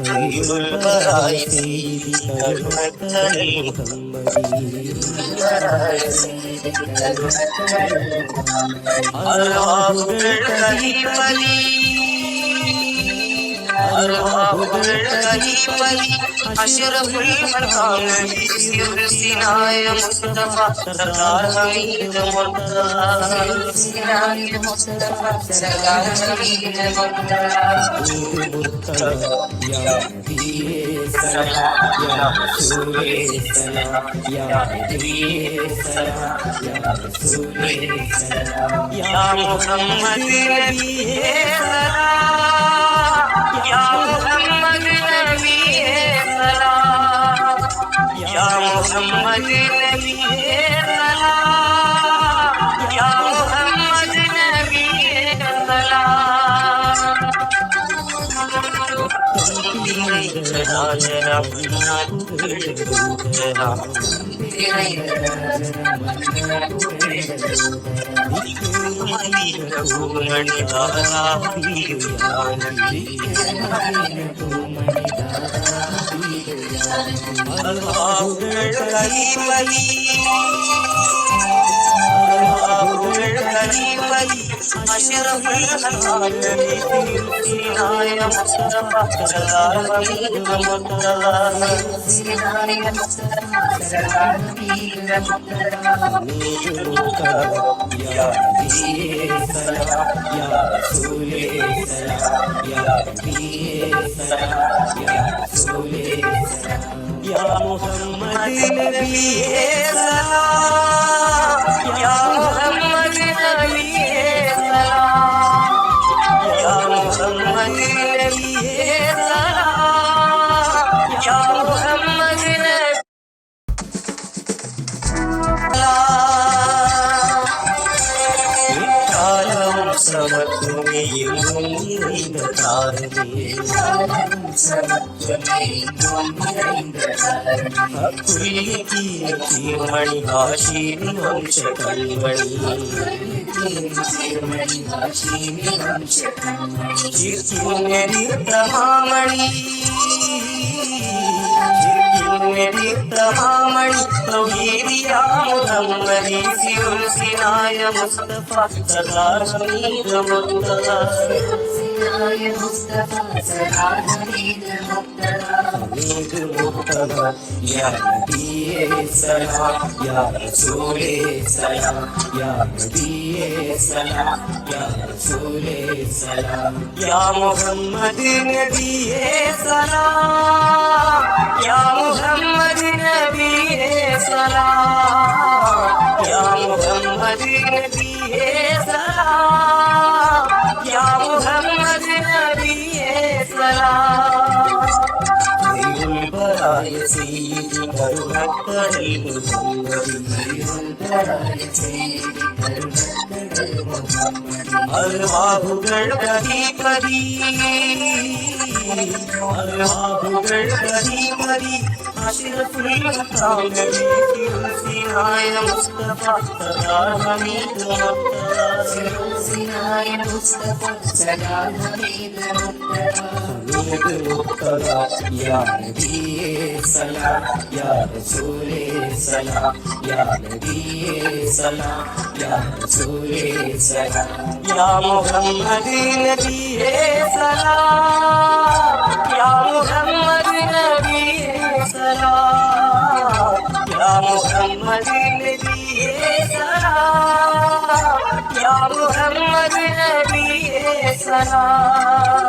خير البرايا سيدك المختار محمدي അർവാഹുകൾ ഖലീഫലി അഷ്റഫുൽ ഖൽഖാന സിർസിനായ മുസ്തഫ സർദാർ ഹമീദ് മുർത്തദ സിനായ മുസ്തഫ സർദാർ ഹമീദ് മുർത്തദ യാ നബിയേ സലാം യാ റസൂലേ സലാം യാ നബിയേ സലാം യാ റസൂലേ സലാം യാ മുഹമ്മദ് നബിയേ സലാം യാ മുഹമ്മദ് നബിയേ സലാം യാ മുഹമ്മദ് നബിയേ സലാം യാ മുഹമ്മദ് നബിയേ അഷ്റഫുൽ ഖൽഖാന സിനായ മുസ്തഫ സർദാർ ഹമീദ് മുർത്തദ സിനായ മുസ്തഫ സർദാർ ഹമീദ് മുർത്തദ യാ നബിയേ സലാം യാ റസൂലേ സലാം യാ നബിയേ സലാം യാ റസൂലേ സലാം യാ മുഹമ്മദ് നബിയേ സലാം യാ മുഹമ്മദ് നബിയേ സലാം യാ മുഹമ്മദ് നബിയേ സലാം യാ മുഹമ്മദ് നബി കാലം സമത്വമേയും താരമേ മണി ഹാഷിമി വംശ കൽമണി മാമണി മുഹമ്മദി സിനായ മുസ്തഫ സർദാർ ഹമീദ് മുർത്തദ സിനായ മുസ്തഫ സർദാർ ഹമീദ് മുർത്തദ ഹമീദ് മുർത്തദ യാ നബിയേ സലാം യാ റസൂലേ സലാം യാ നബിയേ സലാം യാ റസൂലേ സലാം യാ മുഹമ്മദ് നബിയേ സലാം യാ മുഹമ്മദ് നബിയേ സലാം യാ മുഹമ്മദ് നബിയേ സലാം യാ മുഹമ്മദ് നബിയേ സലാം ഖൈറുൽ ബറായ സയ്യിദി കരുണക്കടൽ മുഹമ്മദി അർവാഹുകൾ ഖലീഫലി അർവാഹുകൾ ഖലീഫലി അഷ്റഫുൽ ഖൽഖാന സിനായ മുസ്തഫ സർദാർ ഹമീദ് മുർത്തദ സിനായ മുസ്തഫ സർദാർ ഹമീദ് മുർത്തദ യാ നബിയേ സലാം യാ റസൂലേ സലാം യാ നബിയേ സലാം യാ റസൂലേ സലാം യാ മുഹമ്മദ് നബിയേ സലാം യാ മുഹമ്മദ് നബിയേ സലാം യാ മുഹമ്മദ് നബിയേ സലാം യാ മുഹമ്മദ് നബിയേ സലാം